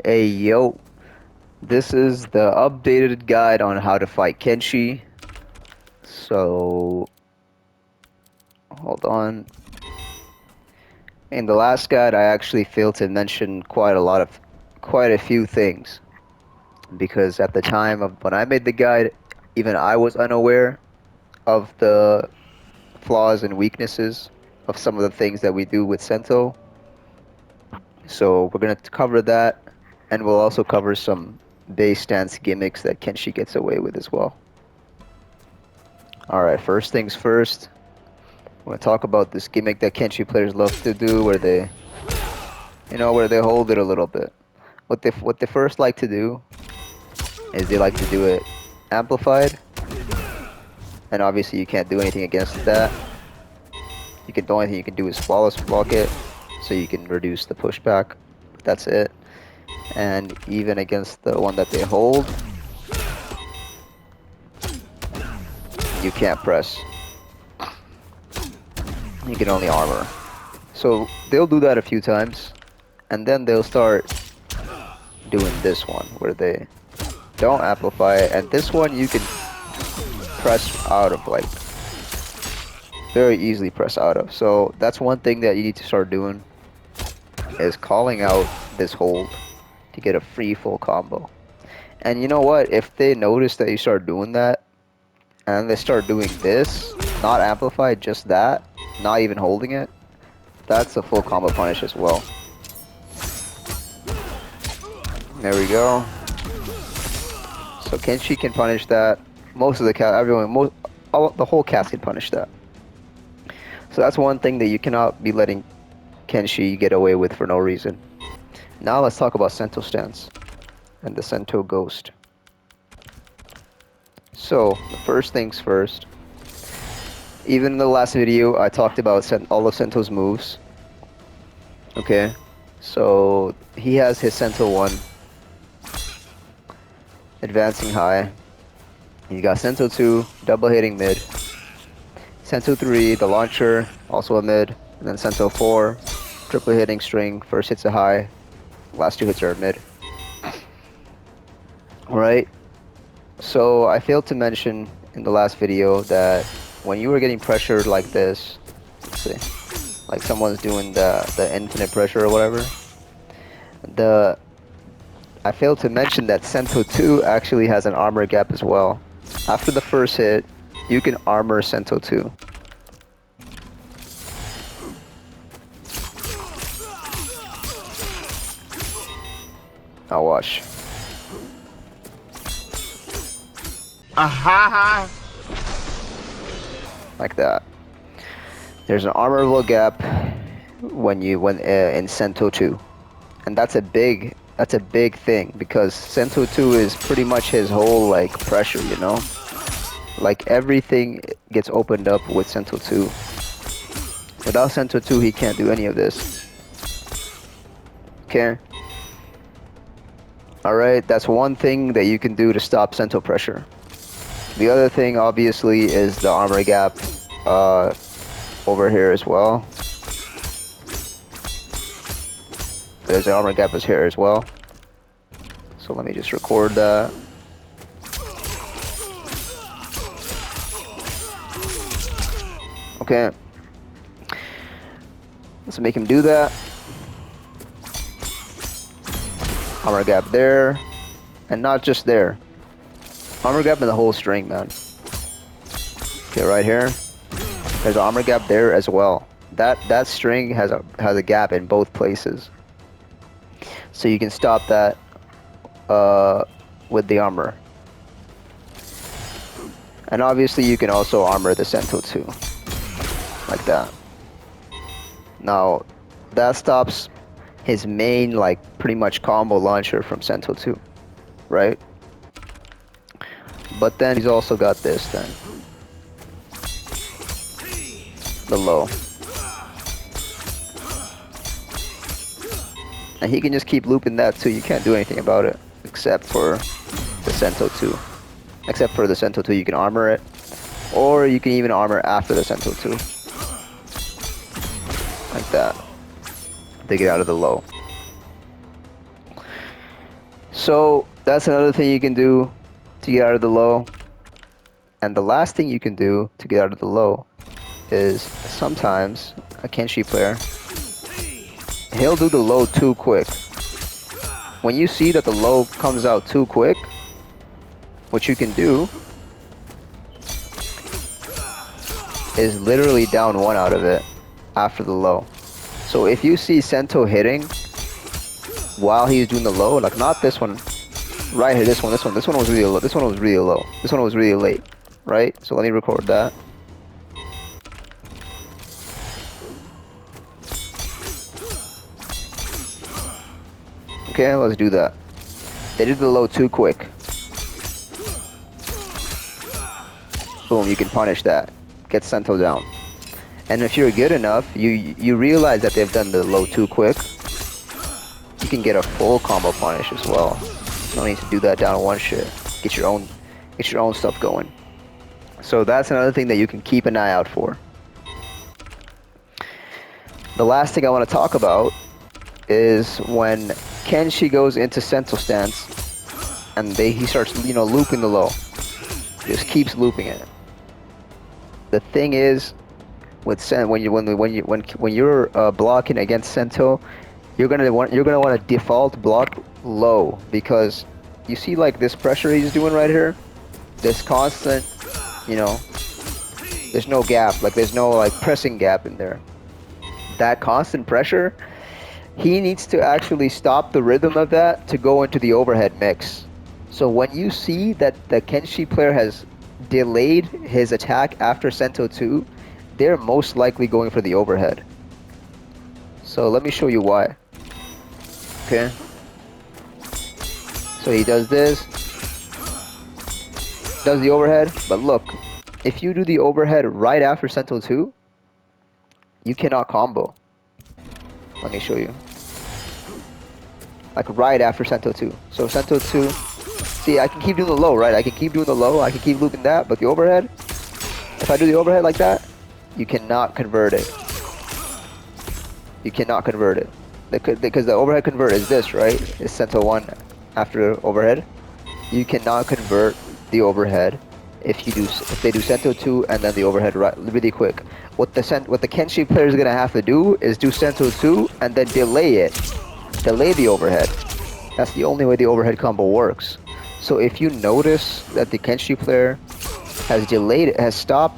Hey yo, this is the updated guide on how to fight Kenshi. So, hold on. In the last guide, I actually failed to mention quite a few things because at the time of when I made the guide, even I was unaware of the flaws and weaknesses of some of the things that we do with Sento. So, we're gonna cover that, and we'll also cover some base stance gimmicks that Kenshi gets away with as well. Alright, first things first. I want to talk about this gimmick that Kenshi players love to do, where they hold it a little bit. What they first like to do is they like to do it amplified, and obviously you can't do anything against that. The only thing you can do is flawless block it, so you can reduce the pushback. That's it. And even against the one that they hold, you can't press. You can only armor. So they'll do that a few times, and then they'll start doing this one where they don't amplify it, and this one you can press out of, like very easily press out of. So that's one thing that you need to start doing, is calling out this hold to get a free full combo. And you know what, if they notice that you start doing that and they start doing this, not amplified, just that, not even holding it, that's a full combo punish as well. There we go. So Kenshi can punish that. Most of the cast, the whole cast can punish that. So that's one thing that you cannot be letting Kenshi get away with for no reason. Now let's talk about Sento stance and the Sento Ghost. So the first things first. Even in the last video, I talked about all of Sento's moves. Okay, so he has his Sento 1. Advancing high. You got Sento 2, double hitting mid. Sento 3, the launcher, also a mid. And then Sento 4, triple hitting string. First hit's a high, last two hits are a mid. Alright, so I failed to mention in the last video that when you were getting pressured like this, let's see, like someone's doing the infinite pressure or whatever, I failed to mention that Sento 2 actually has an armor gap as well. After the first hit, you can armor Sento 2. Now watch. Aha! Like that. There's an armorable gap when in Sento 2. And that's a big thing, because Sento 2 is pretty much his whole like pressure, you know? Like everything gets opened up with Sento 2. Without Sento 2 he can't do any of this. Okay? Alright, that's one thing that you can do to stop Sento pressure. The other thing obviously is the armor gap over here as well. There's an armor gap here as well. So let me just record that. Okay. Let's make him do that. Armor gap there. And not just there. Armor gap in the whole string, man. Okay, right here. There's an armor gap there as well. That string has a gap in both places. So you can stop that with the armor. And obviously you can also armor the Sento 2. Like that. Now, that stops his main, like, pretty much combo launcher from Sento 2. Right? But then he's also got this then. The low. And he can just keep looping that too. You can't do anything about it. Except for the Sento 2. Except for the Sento 2, you can armor it. Or you can even armor after the Sento 2. Like that. To get out of the low. So that's another thing you can do to get out of the low. And the last thing you can do to get out of the low is sometimes a Kenshi player, he'll do the low too quick. When you see that the low comes out too quick, what you can do is literally down one out of it after the low. So if you see Sento hitting while he's doing the low, like not this one, right here, this one was really low, this one was really low, this one was really late, right? So let me record that. Okay, let's do that. They did the low too quick. Boom, you can punish that. Get Sento down. And if you're good enough, you realize that they've done the low too quick, you can get a full combo punish as well. You don't need to do that down one shit. Get your own stuff going. So that's another thing that you can keep an eye out for. The last thing I want to talk about is when Kenshi goes into Sento stance and he starts, looping the low. Just keeps looping it. The thing is, with when you're blocking against Sento, you're gonna want to default block low, because you see like this pressure he's doing right here, this constant, there's no gap, like there's no like pressing gap in there. That constant pressure, he needs to actually stop the rhythm of that to go into the overhead mix. So when you see that the Kenshi player has delayed his attack after Sento 2, they're most likely going for the overhead. So let me show you why. Okay. So he does this, does the overhead, but look, if you do the overhead right after Sento 2, you cannot combo. Let me show you. Like right after Sento 2. So Sento 2, see, I can keep doing the low, right? I can keep doing the low, I can keep looping that, but the overhead, if I do the overhead like that, you cannot convert it. You cannot convert it. Because the overhead convert is this, right? It's Sento 1 after overhead. You cannot convert the overhead if they do Sento 2 and then the overhead really quick. What the Kenshi player is gonna have to do is do Sento 2 and then delay it. Delay the overhead. That's the only way the overhead combo works. So if you notice that the Kenshi player has delayed, he stopped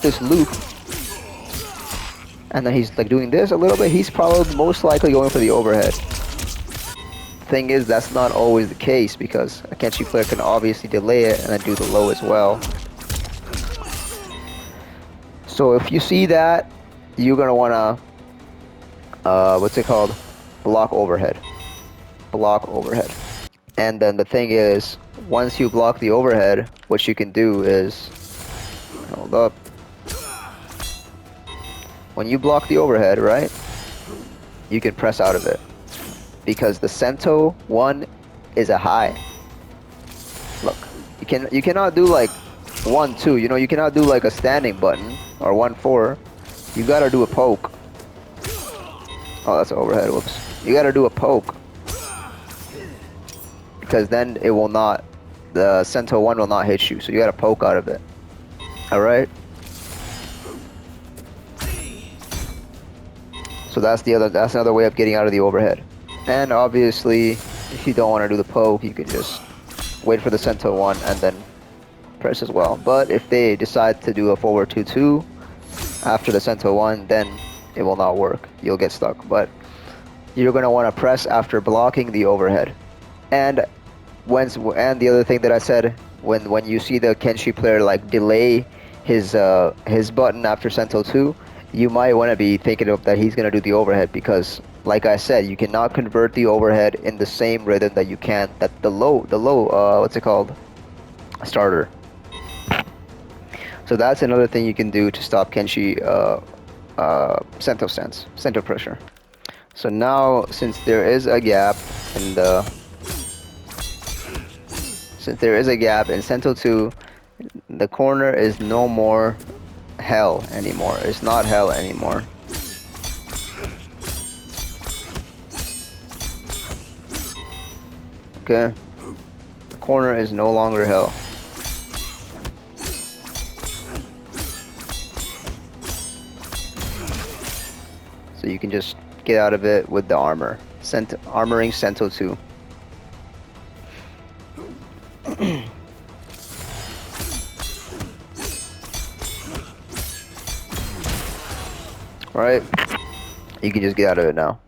this loop, and then he's like doing this a little bit, he's probably most likely going for the overhead. Thing is, that's not always the case, because a Kenshi player can obviously delay it and then do the low as well. So if you see that, you're gonna wanna block overhead. Block overhead. And then the thing is, once you block the overhead, what you can do is, hold up. When you block the overhead, right, you can press out of it, because the Sento 1 is a high. Look, you cannot do like 1-2. You cannot do like a standing button or 1-4. You gotta do a poke. Oh, that's an overhead. Whoops. You gotta do a poke, because then it will not. The Sento 1 will not hit you. So you gotta poke out of it. All right. So that's another way of getting out of the overhead. And obviously, if you don't want to do the poke, you can just wait for the Sento 1 and then press as well. But if they decide to do a forward 2-2 after the Sento 1, then it will not work. You'll get stuck. But you're gonna want to press after blocking the overhead. And the other thing that I said, when you see the Kenshi player like delay his button after Sento 2, you might want to be thinking of that he's gonna do the overhead, because like I said, you cannot convert the overhead in the same rhythm that you can the low starter. So that's another thing you can do to stop Kenshi Sento stance, Sento pressure. So now, since there is a gap in Sento 2, the corner is no more hell anymore. It's not hell anymore. Okay. The corner is no longer hell. So you can just get out of it with the armor. Armoring Sento 2. Alright, you can just get out of it now.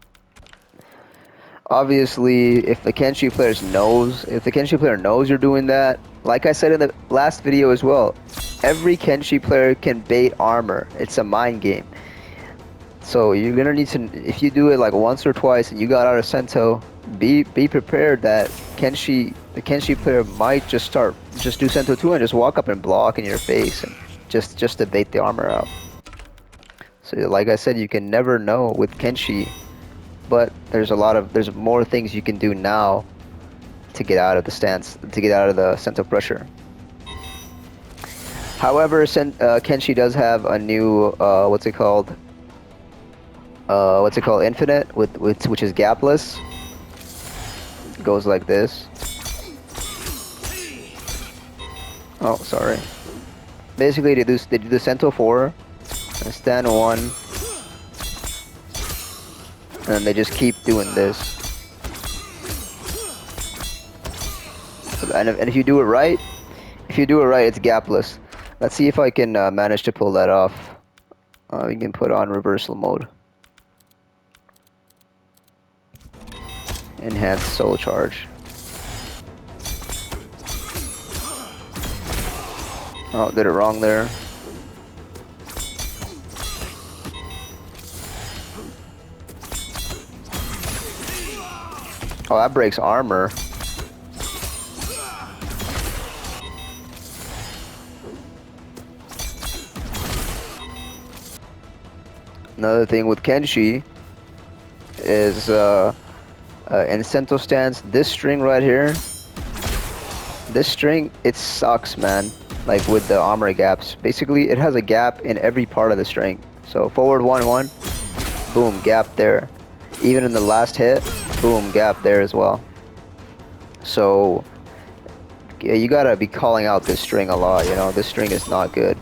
Obviously, if the Kenshi player knows you're doing that, like I said in the last video as well, every Kenshi player can bait armor. It's a mind game. So you're gonna need to, if you do it like once or twice and you got out of Sento, be prepared that the Kenshi player might just do Sento 2 and just walk up and block in your face and just to bait the armor out. So like I said, you can never know with Kenshi, but there's more things you can do now to get out of the stance, to get out of the Sento pressure. However, Kenshi does have a new what's it called, infinite, which is gapless. It goes like this. Oh, sorry. Basically, they do the Sento 4 and stand 1, and they just keep doing this. And if you do it right, it's gapless. Let's see if I can manage to pull that off. We can put on reversal mode. Enhanced soul charge. Oh, did it wrong there. Oh, that breaks armor. Another thing with Kenshi is in Sento stance, this string right here, it sucks, man. Like with the armor gaps. Basically, it has a gap in every part of the string. So forward 1-1, boom, gap there. Even in the last hit, boom, gap there as well. So yeah, you gotta be calling out this string a lot, you know. This string is not good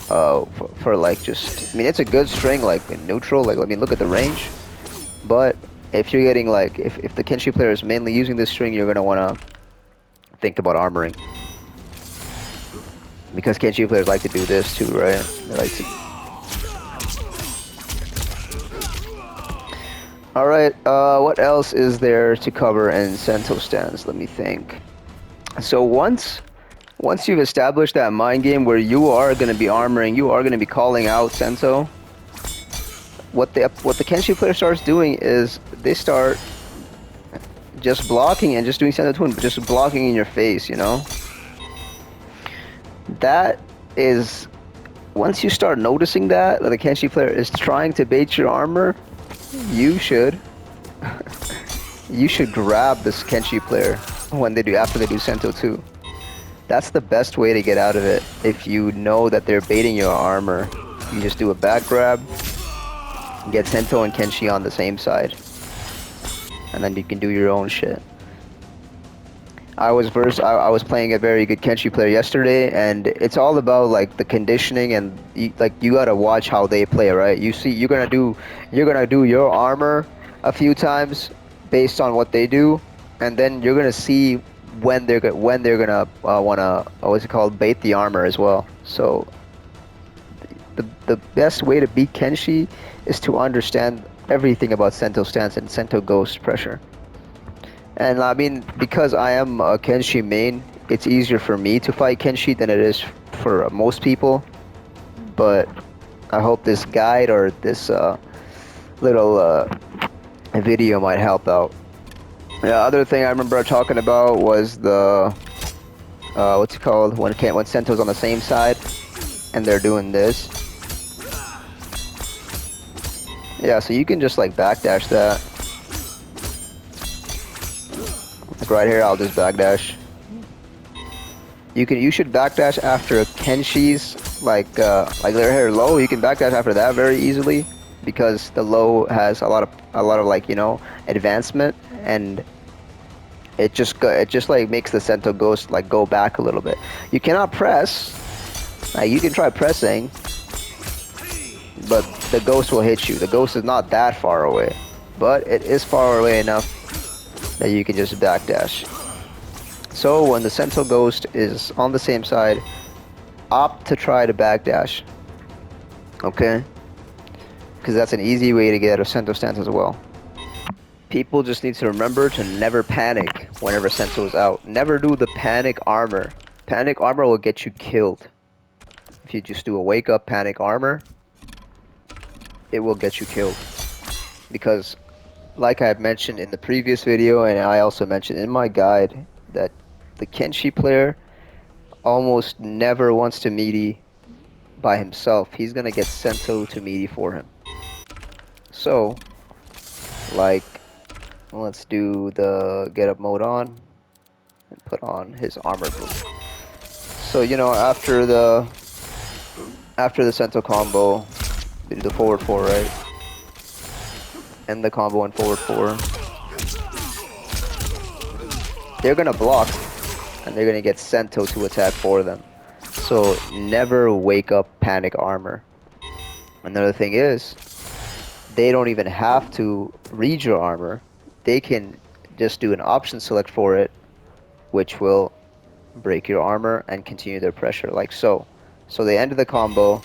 for like just, I mean, it's a good string like in neutral, like, I mean, look at the range. But if you're getting like, if the Kenshi player is mainly using this string, you're gonna wanna think about armoring. Because Kenshi players like to do this too, right? They like to. Alright, what else is there to cover in Sento stance? Let me think. So once you've established that mind game where you are going to be armoring, you are going to be calling out Sento, what the Kenshi player starts doing is they start just blocking and just doing Sento 2 and just blocking in your face, you know? That is, once you start noticing that the Kenshi player is trying to bait your armor, you should grab this Kenshi player after they do Sento 2. That's the best way to get out of it. If you know that they're baiting your armor, you just do a back grab, get Sento and Kenshi on the same side, and then you can do your own shit. I was playing a very good Kenshi player yesterday, and it's all about like the conditioning, and you gotta watch how they play, right? You're gonna do your armor a few times based on what they do, and then you're gonna see when they're gonna wanna, what's it called, bait the armor as well. So the best way to beat Kenshi is to understand everything about Sento stance and Sento ghost pressure. And I mean, because I am a Kenshi main, it's easier for me to fight Kenshi than it is for most people. But I hope this guide or this little video might help out. The other thing I remember talking about was the what's it called, when Sento's on the same side and they're doing this. Yeah, so you can just like backdash that. Like right here, I'll just backdash. You should backdash after Kenshi's like their hair low. You can backdash after that very easily because the low has a lot of like, you know, advancement, and it just like makes the Sento Ghost like go back a little bit. You cannot press. Like you can try pressing, but the Ghost will hit you. The Ghost is not that far away, but it is far away enough that you can just backdash. So when the Sento Ghost is on the same side, opt to try to backdash. Okay? Because that's an easy way to get out of Sento stance as well. People just need to remember to never panic whenever Sento is out. Never do the panic armor. Panic armor will get you killed. If you just do a wake up panic armor, it will get you killed. Because like I mentioned in the previous video, and I also mentioned in my guide, that the Kenshi player almost never wants to meaty by himself. He's gonna get Sento to meaty for him. So, like, let's do the get up mode on and put on his armor boost. So you know, after the Sento combo, we do the forward 4, right? End the combo and forward 4. They're gonna block, and they're gonna get Sento to attack for them. So never wake up panic armor. Another thing is, they don't even have to read your armor. They can just do an option select for it, which will break your armor and continue their pressure, like so. So they ended the combo.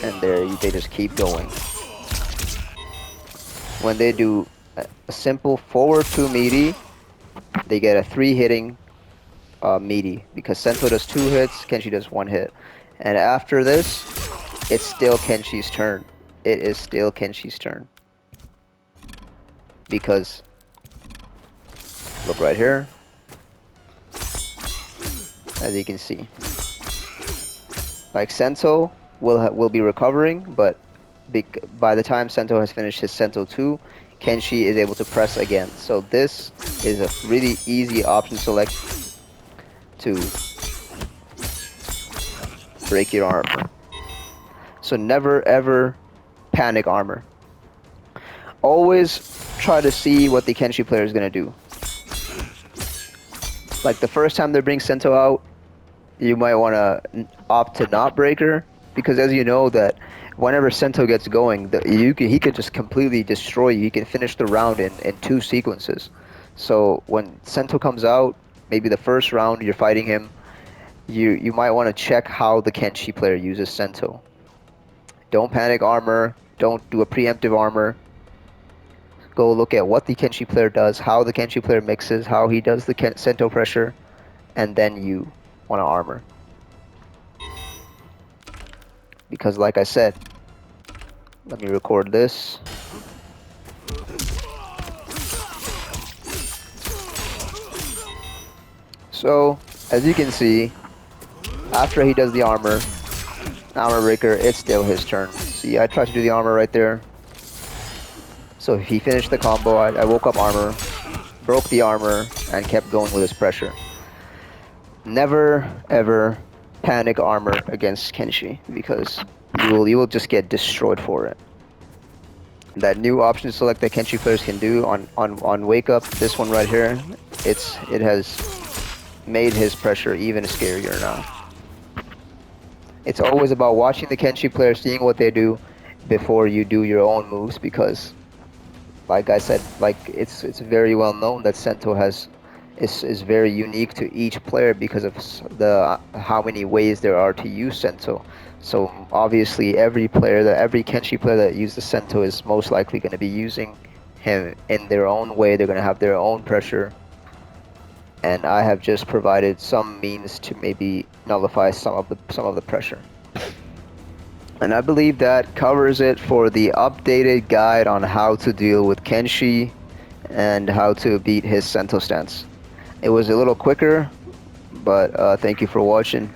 And there, they just keep going. When they do a simple forward 2 meaty, they get a 3 hitting meaty, because Sento does 2 hits, Kenshi does 1 hit. And after this, it's still Kenshi's turn. It is still Kenshi's turn. Because, look right here, as you can see. Like Sento will be recovering, but by the time Sento has finished his Sento 2, Kenshi is able to press again. So this is a really easy option select to break your armor. So never ever panic armor. Always try to see what the Kenshi player is going to do. Like the first time they bring Sento out, you might want to opt to not break her, because as you know that whenever Sento gets going, he could just completely destroy you. He can finish the round in 2 sequences. So when Sento comes out, maybe the first round you're fighting him, you might want to check how the Kenshi player uses Sento. Don't panic armor, don't do a preemptive armor. Go look at what the Kenshi player does, how the Kenshi player mixes, how he does the Sento pressure, and then you want to armor. Because like I said, let me record this. So, as you can see, after he does the armor breaker, it's still his turn. See, I tried to do the armor right there. So he finished the combo, I woke up armor, broke the armor, and kept going with his pressure. Never ever panic armor against Kenshi, because you will just get destroyed for it. That new option select that Kenshi players can do on wake up, this one right here, it has made his pressure even scarier now. It's always about watching the Kenshi players, seeing what they do before you do your own moves, because like I said, like it's very well known that Sento is very unique to each player because of the how many ways there are to use Sento. So obviously every Kenshi player that uses Sento is most likely going to be using him in their own way. They're going to have their own pressure, and I have just provided some means to maybe nullify some of the pressure. And I believe that covers it for the updated guide on how to deal with Kenshi and how to beat his Sento stance. It was a little quicker, but thank you for watching.